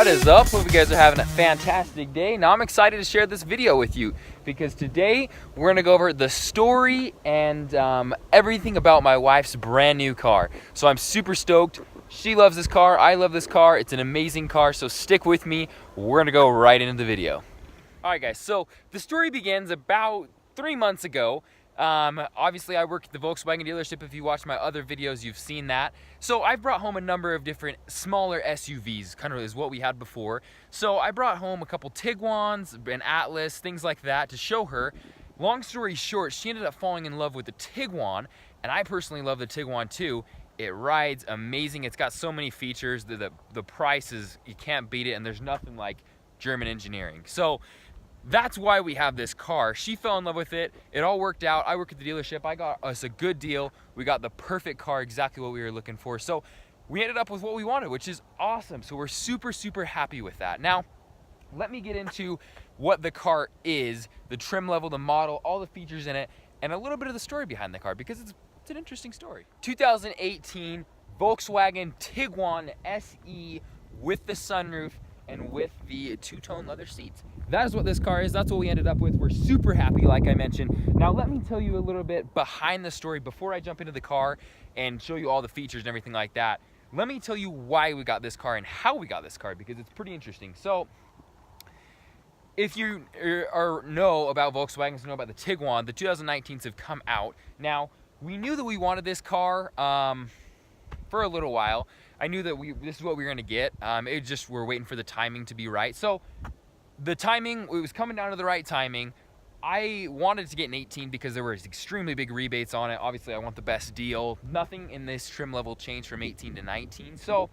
What is up? Hope you guys are having a fantastic day. Now I'm excited to share this video with you because today we're gonna go over the story and everything about my wife's brand new car. So I'm super stoked. She loves this car, I love this car. It's an amazing car, so stick with me. We're gonna go right into the video. All right guys, so the story begins about 3 months ago. Obviously I work at the Volkswagen dealership. If you watch my other videos, you've seen that. So I brought home a number of different smaller SUVs, kind of is what we had before. So I brought home a couple Tiguans, an Atlas, things like that to show her. Long story short, she ended up falling in love with the Tiguan, and I personally love the Tiguan too. It rides amazing. It's got so many features. The price is, you can't beat it, and there's nothing like German engineering. So that's why we have this car. She fell in love with it. It all worked out. I work at the dealership. I got us a good deal. We got the perfect car, exactly what we were looking for. So we ended up with what we wanted, which is awesome. So we're super, super happy with that. Now, let me get into what the car is, the trim level, the model, all the features in it, and a little bit of the story behind the car because it's an interesting story. 2018 Volkswagen Tiguan SE with the sunroof and with the two-tone leather seats. That is what this car is. That's what we ended up with. We're super happy, like I mentioned. Now let me tell you a little bit behind the story before I jump into the car and show you all the features and everything like that. Let me tell you why we got this car and how we got this car because it's pretty interesting. So if you know about Volkswagens, know about the Tiguan, the 2019s have come out. Now we knew that we wanted this car for a little while. I knew that this is what we were gonna get. It just, we're waiting for the timing to be right. So the timing, it was coming down to the right timing. I wanted to get an 18 because there were extremely big rebates on it. Obviously I want the best deal. Nothing in this trim level changed from 18 to 19. So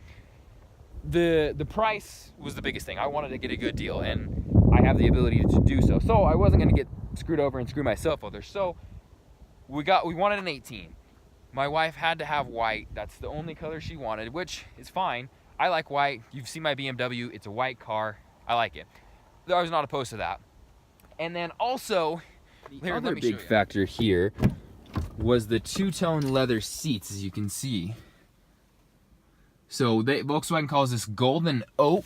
the price was the biggest thing. I wanted to get a good deal and I have the ability to do so. So I wasn't gonna get screwed over and screw myself over. So we wanted an 18. My wife had to have white. That's the only color she wanted, which is fine. I like white. You've seen my BMW. It's a white car. I like it. I was not opposed to that. And then also, the other big factor here was the two-tone leather seats, as you can see. So Volkswagen calls this golden oak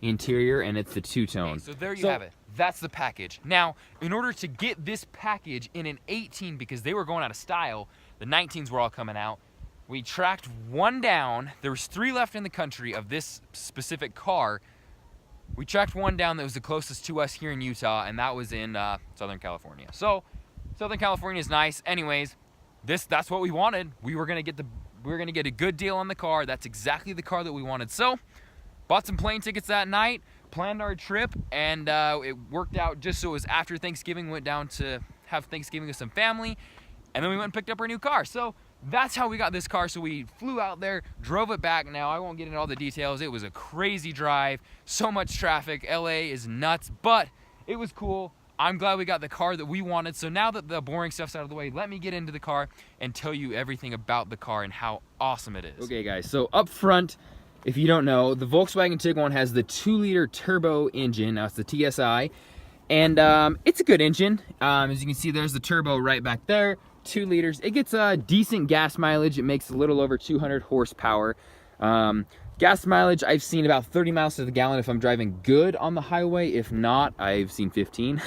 interior, and it's the two-tone. Okay, so there you have it. That's the package. Now, in order to get this package in an 18, because they were going out of style, the 19s were all coming out, we tracked one down. There was 3 left in the country of this specific car. We tracked one down that was the closest to us here in Utah, and that was in Southern California. So Southern California is nice. Anyways, that's what we wanted. We were gonna get a good deal on the car. That's exactly the car that we wanted. So bought some plane tickets that night, planned our trip, and it worked out just so it was after Thanksgiving. Went down to have Thanksgiving with some family, and then we went and picked up our new car. So that's how we got this car. So we flew out there, drove it back. Now I won't get into all the details. It was a crazy drive, so much traffic. LA is nuts, but it was cool. I'm glad we got the car that we wanted. So now that the boring stuff's out of the way, let me get into the car and tell you everything about the car and how awesome it is. Okay guys, so up front, if you don't know, the Volkswagen Tiguan has the 2-liter turbo engine. Now it's the TSI, and it's a good engine. As you can see, there's the turbo right back there. 2 liters. It gets a decent gas mileage. It makes a little over 200 horsepower. Gas mileage, I've seen about 30 miles to the gallon if I'm driving good on the highway. If not, I've seen 15.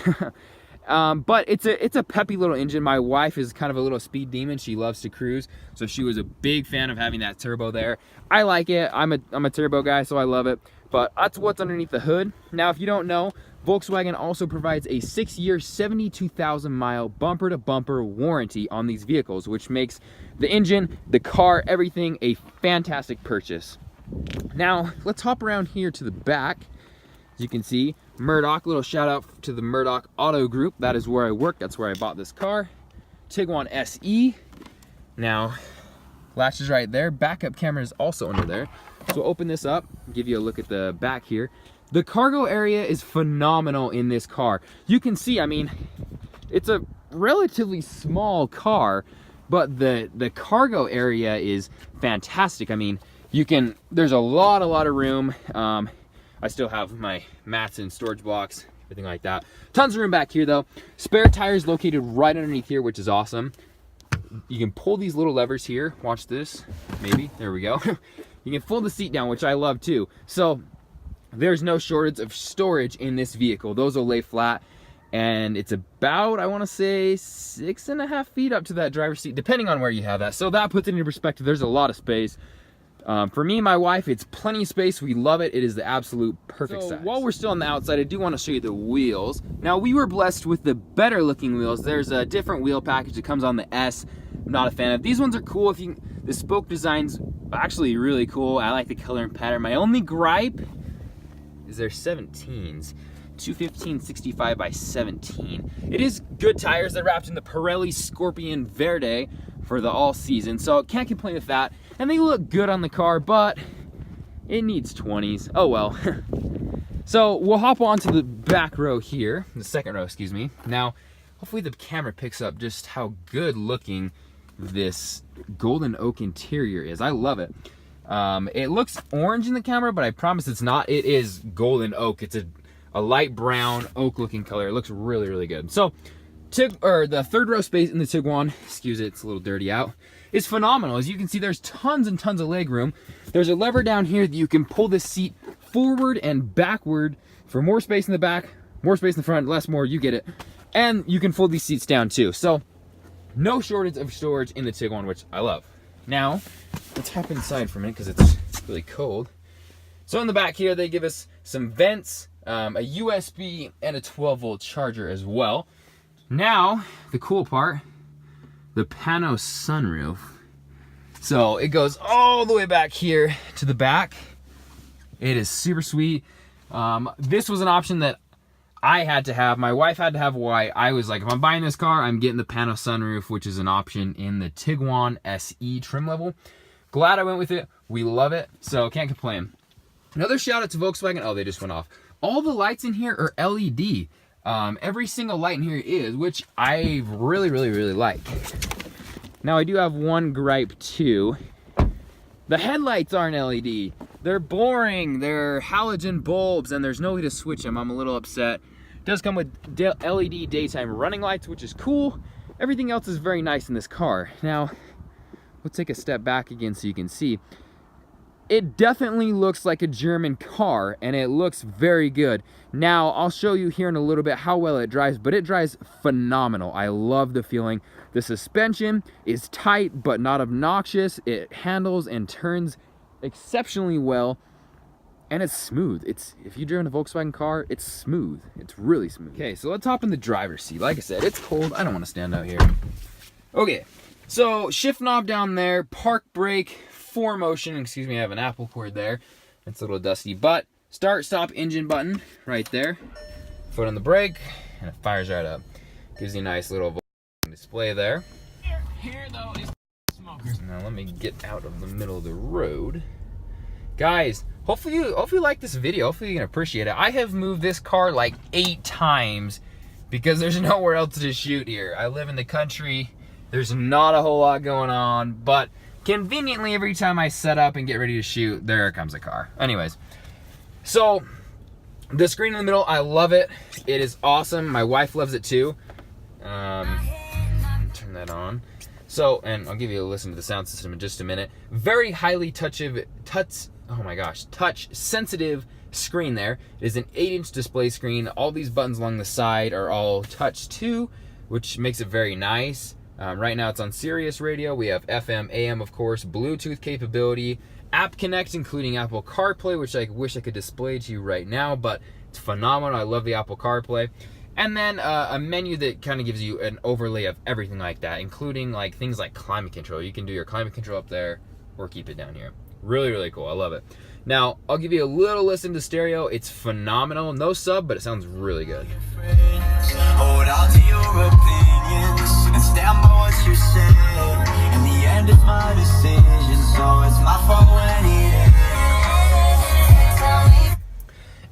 But it's a peppy little engine. My wife is kind of a little speed demon. She loves to cruise, so she was a big fan of having that turbo there. I like it. I'm a turbo guy, so I love it. But that's what's underneath the hood. Now, if you don't know, Volkswagen also provides a 6-year, 72,000-mile bumper-to-bumper warranty on these vehicles, which makes the engine, the car, everything a fantastic purchase. Now, let's hop around here to the back. As you can see, Murdoch, little shout out to the Murdoch Auto Group. That is where I work. That's where I bought this car. Tiguan SE. Now, latches right there. Backup camera is also under there. So open this up, give you a look at the back here. The cargo area is phenomenal in this car. You can see, I mean, it's a relatively small car, but the cargo area is fantastic. I mean, there's a lot of room. I still have my mats and storage blocks, everything like that. Tons of room back here though. Spare tires located right underneath here, which is awesome. You can pull these little levers here. Watch this, maybe, there we go. You can fold the seat down, which I love too. So there's no shortage of storage in this vehicle. Those will lay flat, and it's about, I want to say, 6.5 feet up to that driver's seat, depending on where you have that. So that puts it into perspective. There's a lot of space. For me and my wife, it's plenty of space. We love it. It is the absolute perfect size. While we're still on the outside, I do want to show you the wheels. Now, we were blessed with the better looking wheels. There's a different wheel package that comes on the S. I'm not a fan of. These ones are cool. The spoke design's actually really cool. I like the color and pattern. My only gripe is their 17s. 215 65 by 17. It is good tires. They're wrapped in the Pirelli Scorpion Verde for the all season, so can't complain with that. And they look good on the car, but it needs 20s. Oh well. So we'll hop on to the back row here, the second row, excuse me. Now, hopefully the camera picks up just how good looking this golden oak interior is. I love it. It looks orange in the camera, but I promise it's not. It is golden oak. It's a light brown oak looking color. It looks really, really good. So the third row space in the Tiguan, excuse it, it's a little dirty out, is phenomenal. As you can see, there's tons and tons of leg room. There's a lever down here that you can pull this seat forward and backward for more space in the back, more space in the front, less more, you get it. And you can fold these seats down too. So no shortage of storage in the Tiguan, which I love. Now, let's hop inside for a minute because it's really cold. So in the back here, they give us some vents, a USB, and a 12-volt charger as well. Now, the cool part, the Pano sunroof. So it goes all the way back here to the back. It is super sweet. This was an option that I had to have. My wife had to have. Why? I was like, if I'm buying this car, I'm getting the Pano sunroof, which is an option in the Tiguan SE trim level. Glad I went with it. We love it, so can't complain. Another shout out to Volkswagen. Oh, they just went off. All the lights in here are LED. Every single light in here is, which I really, really, really like. Now, I do have one gripe too. The headlights aren't LED. They're boring. They're halogen bulbs, and there's no way to switch them. I'm a little upset. It does come with LED daytime running lights, which is cool. Everything else is very nice in this car. Now, we'll take a step back again so you can see. It definitely looks like a German car, and it looks very good. Now, I'll show you here in a little bit how well it drives, but it drives phenomenal. I love the feeling. The suspension is tight, but not obnoxious. It handles and turns exceptionally well, and it's smooth. If you've driven a Volkswagen car, it's smooth. It's really smooth. Okay, so let's hop in the driver's seat. Like I said, it's cold. I don't want to stand out here. Okay, so shift knob down there, park brake, 4Motion, excuse me, I have an Apple cord there. It's a little dusty, but start, stop, engine button right there. Foot on the brake, and it fires right up. Gives you a nice little display there. Here though is smokers. Now let me get out of the middle of the road. Guys, hopefully you like this video. Hopefully you can appreciate it. I have moved this car like 8 times because there's nowhere else to shoot here. I live in the country. There's not a whole lot going on, but conveniently, every time I set up and get ready to shoot, there comes a car. Anyways, so the screen in the middle, I love it. It is awesome. My wife loves it too. Turn that on. So, and I'll give you a listen to the sound system in just a minute. Very highly touch sensitive screen there. It is an 8-inch display screen. All these buttons along the side are all touch too, which makes it very nice. Right now it's on Sirius radio. We have FM, AM, of course, Bluetooth capability, App Connect, including Apple CarPlay, which I wish I could display to you right now, but it's phenomenal. I love the Apple CarPlay. And then a menu that kind of gives you an overlay of everything like that, including like things like climate control. You can do your climate control up there or keep it down here. Really, really cool. I love it. Now, I'll give you a little listen to stereo. It's phenomenal. No sub, but it sounds really good. Hold on to your opinions and stand by what you say. In the end, it's my decision, so it's my fault when it ends.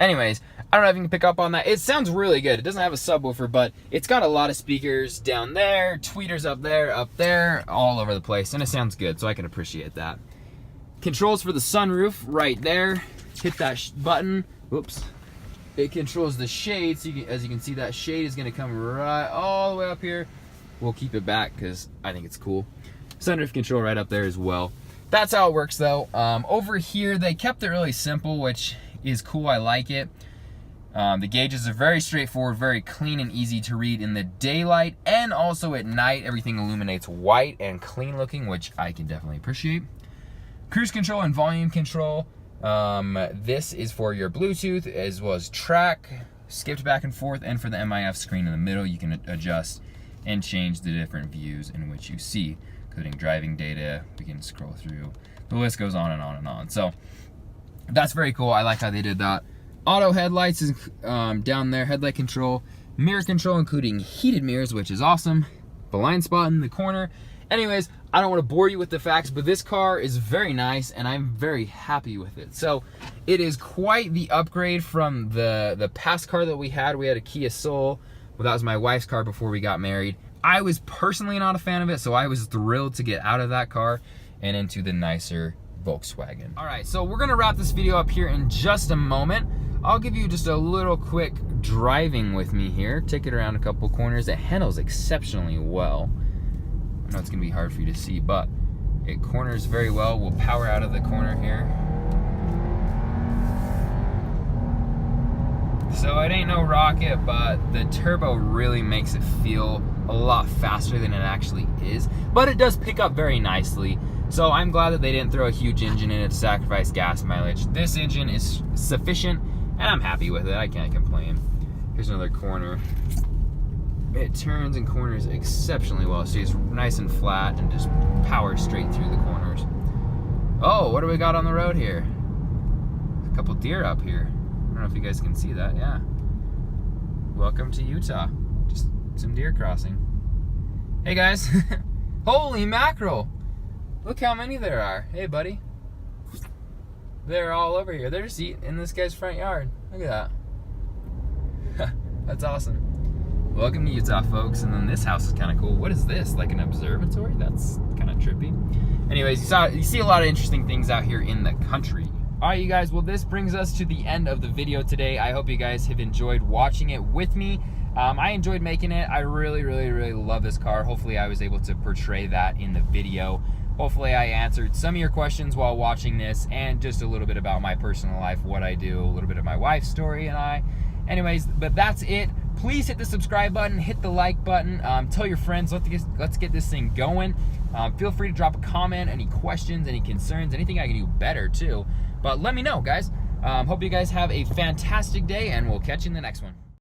Anyways, I don't know if you can pick up on that. It sounds really good. It doesn't have a subwoofer, but it's got a lot of speakers down there, tweeters up there, all over the place, and it sounds good, so I can appreciate that. Controls for the sunroof right there. Hit that button. Whoops. It controls the shade, so as you can see, that shade is going to come right all the way up here. We'll keep it back because I think it's cool. Sunroof control right up there as well. That's how it works though. Over here, they kept it really simple, which is cool. I like it. The gauges are very straightforward, very clean and easy to read in the daylight, and also at night everything illuminates white and clean looking, which I can definitely appreciate. Cruise control and volume control. This is for your Bluetooth as well as track, skipped back and forth, and for the MIF screen in the middle you can adjust and change the different views in which you see, including driving data. We can scroll through. The list goes on and on and on. So that's very cool. I like how they did that. Auto headlights is down there, headlight control, mirror control, including heated mirrors, which is awesome. Blind spot in the corner. Anyways, I don't want to bore you with the facts, but this car is very nice and I'm very happy with it. So it is quite the upgrade from the past car that we had. We had a Kia Soul. Well, that was my wife's car before we got married. I was personally not a fan of it, so I was thrilled to get out of that car and into the nicer Volkswagen. All right, so we're gonna wrap this video up here in just a moment. I'll give you just a little quick driving with me here. Take it around a couple corners. It handles exceptionally well. I know it's gonna be hard for you to see, but it corners very well. We'll power out of the corner here. So it ain't no rocket, but the turbo really makes it feel a lot faster than it actually is. But it does pick up very nicely. So I'm glad that they didn't throw a huge engine in it to sacrifice gas mileage. This engine is sufficient, and I'm happy with it. I can't complain. Here's another corner. It turns and corners exceptionally well. It stays nice and flat and just powers straight through the corners. Oh, what do we got on the road here? A couple deer up here. I don't know if you guys can see that. Yeah. Welcome to Utah. Just some deer crossing. Hey guys. Holy mackerel. Look how many there are. Hey buddy. They're all over here. They're just eating in this guy's front yard. Look at that. That's awesome. Welcome to Utah, folks. And then this house is kind of cool. What is this? Like an observatory? That's kind of trippy. Anyways, you see a lot of interesting things out here in the country. All right, you guys. Well, this brings us to the end of the video today. I hope you guys have enjoyed watching it with me. I enjoyed making it. I really, really, really love this car. Hopefully, I was able to portray that in the video. Hopefully I answered some of your questions while watching this, and just a little bit about my personal life, what I do, a little bit of my wife's story and I. Anyways, but that's it. Please hit the subscribe button, hit the like button, tell your friends, let's get this thing going. Feel free to drop a comment, any questions, any concerns, anything I can do better too. But let me know, guys. Hope you guys have a fantastic day, and we'll catch you in the next one.